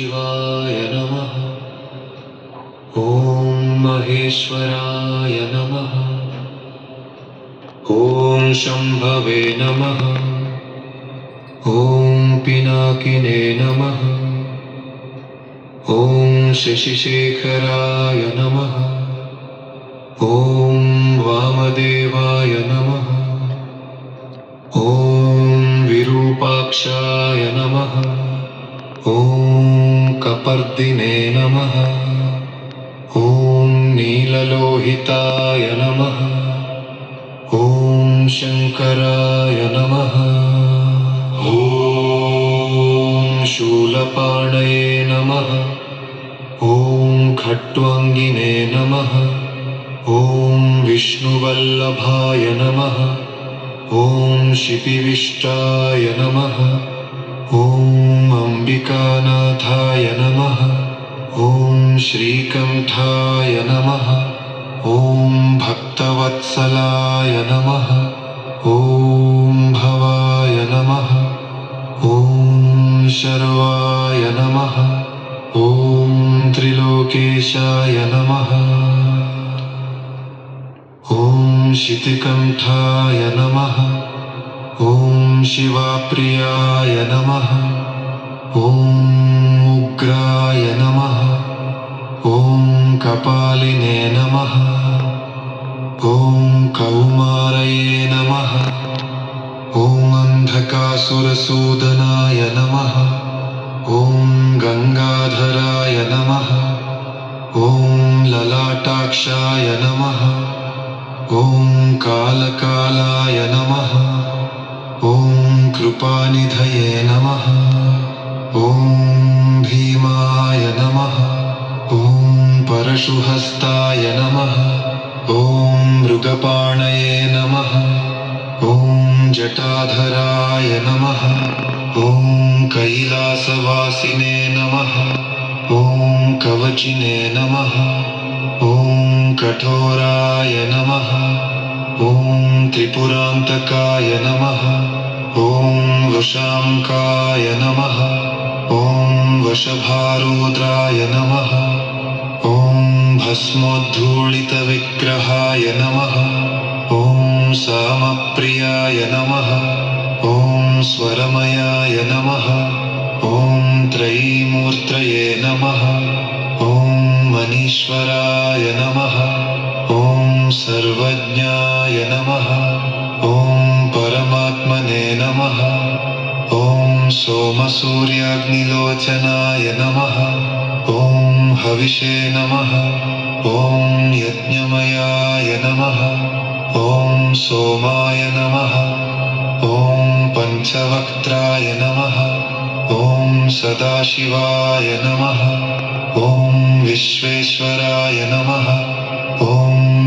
शिवाय नमः। ॐ महेश्वराय नमः। ॐ शम्भवे नमः। ॐ पिनाकिने नमः। ॐ शशिशेखराय नमः। ॐ वामदेवाय नमः। ॐ विरूपाक्षाय नमः। ॐ कपर्दिने नमः। ॐ नीललोहिताय नमः। ॐ शङ्कराय नमः। ॐ शूलपाणये नमः। ॐ खट्वाङ्गिने नमः। ॐ विष्णुवल्लभाय नमः। ॐ शिपिविष्टाय नमः। ॐ अम्बिकानाथाय नमः। ॐ श्रीकण्ठाय नमः। ॐ भक्तवत्सलाय नमः। ॐ भवाय नमः। ॐ शर्वाय नमः। ॐ त्रिलोकेशाय नमः। ॐ शितिकण्ठाय नमः। ॐ शिवाप्रियाय नमः। ॐ उग्राय नमः। ॐ कपालिने नमः। ॐ कौमारये नमः। ॐ अन्धकासुरसूदनाय नमः। ॐ गङ्गाधराय नमः। ॐ ललाटाक्षाय नमः। ॐ कालकालाय नमः। ॐ कृपानिधये नमः। ॐ भीमाय नमः। ॐ परशुहस्ताय नमः। ॐ मृगपाणये नमः। ॐ जटाधराय नमः। ॐ कैलासवासिने नमः। ॐ कवचिने नमः। ॐ कठोराय नमः। ॐ त्रिपुरान्तकाय नमः। ॐ वशाङ्काय नमः। ॐ वशभारूद्राय नमः। ॐ भस्मोद्धूलितविग्रहाय नमः। ॐ सामप्रियाय नमः। ॐ स्वरमयाय नमः। ॐ त्रयीमूर्तये नमः। ॐ मनीश्वराय नमः। ॐ सर्वज्ञाय नमः। ॐ परमात्मने नमः। ॐ सोमसूर्याग्निलोचनाय नमः। ॐ हविषे नमः। ॐ यज्ञमयाय नमः। ॐ सोमाय नमः। ॐ पञ्चवक्त्राय नमः। ॐ सदाशिवाय नमः। ॐ विश्वेश्वराय नमः। ॐ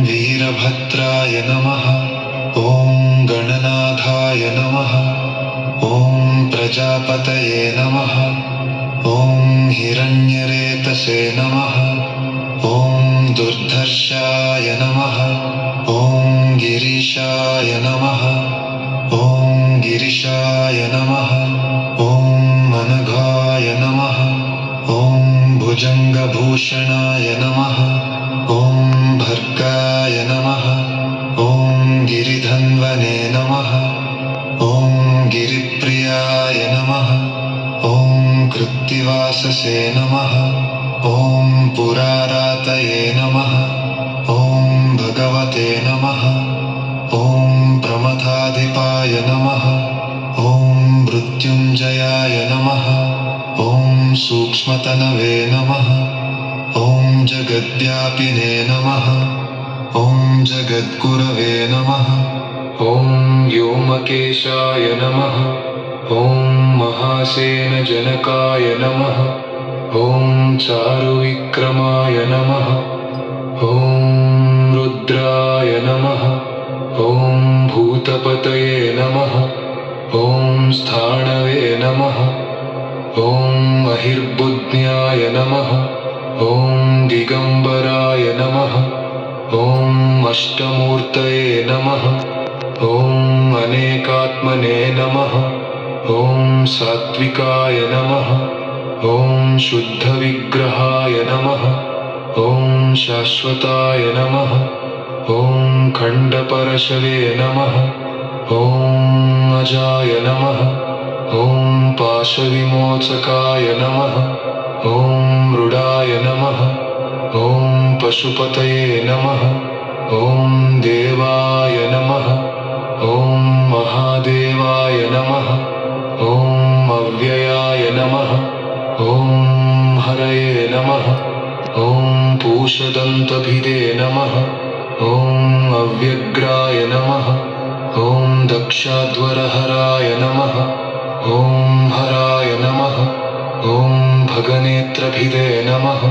वीरभद्राय नमः। ॐ गणनाथाय नमः। ॐ प्रजापतये नमः। ॐ हिरण्यरेतसे नमः। ॐ दुर्धर्षाय नमः। ॐ गिरीशाय नमः। ॐ गिरिशाय नमः। ॐ अनघाय नमः। ॐ भुजङ्गभूषणाय नमः। ॐ भर्गाय नमः। ॐ गिरिधन्वने नमः। ॐ गिरिप्रियाय नमः। ॐ कृत्तिवाससे नमः। ॐ पुरारातये नमः। ॐ भगवते नमः। ॐ प्रमथाधिपाय नमः। ॐ मृत्युञ्जयाय नमः। ॐ सूक्ष्मतनवे नमः। ॐ जगद्व्यापिने नमः। ॐ जगद्गुरवे नमः। ॐ व्योमकेशाय नमः। ॐ महासेनजनकाय नमः। ॐ चारुविक्रमाय नमः। ॐ रुद्राय नमः। ॐ भूतपतये नमः। ॐ स्थाणवे नमः। ॐ महिर्बुद्ध्याय नमः। ॐ दिगम्बराय नमः। ॐ अष्टमूर्तये नमः। ॐ अनेकात्मने नमः। ॐ सात्विकाय नमः। ॐ शुद्धविग्रहाय नमः ॐ शाश्वताय नमः ॐ खण्डपरशवे नमः ॐ अजाय नमः ॐ पाशविमोचकाय नमः ॐ मृडाय नमः ॐ पशुपतये नमः ॐ देवाय नमः ॐ महादेवाय नमः ॐ अव्ययाय नमः ॐ हरये नमः ॐ पूषदन्तभिदे नमः ॐ अव्यग्राय नमः ॐ दक्षाध्वरहराय नमः ॐ हराय नमः ॐ भगनेत्रभिदे नमः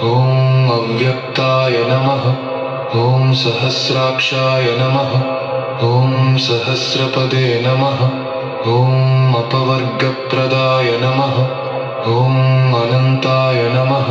ॐ अव्यक्ताय नमः ॐ सहस्राक्षाय नमः ॐ सहस्रपदे नमः ॐ अपवर्गप्रदाय नमः ॐ अनन्ताय नमः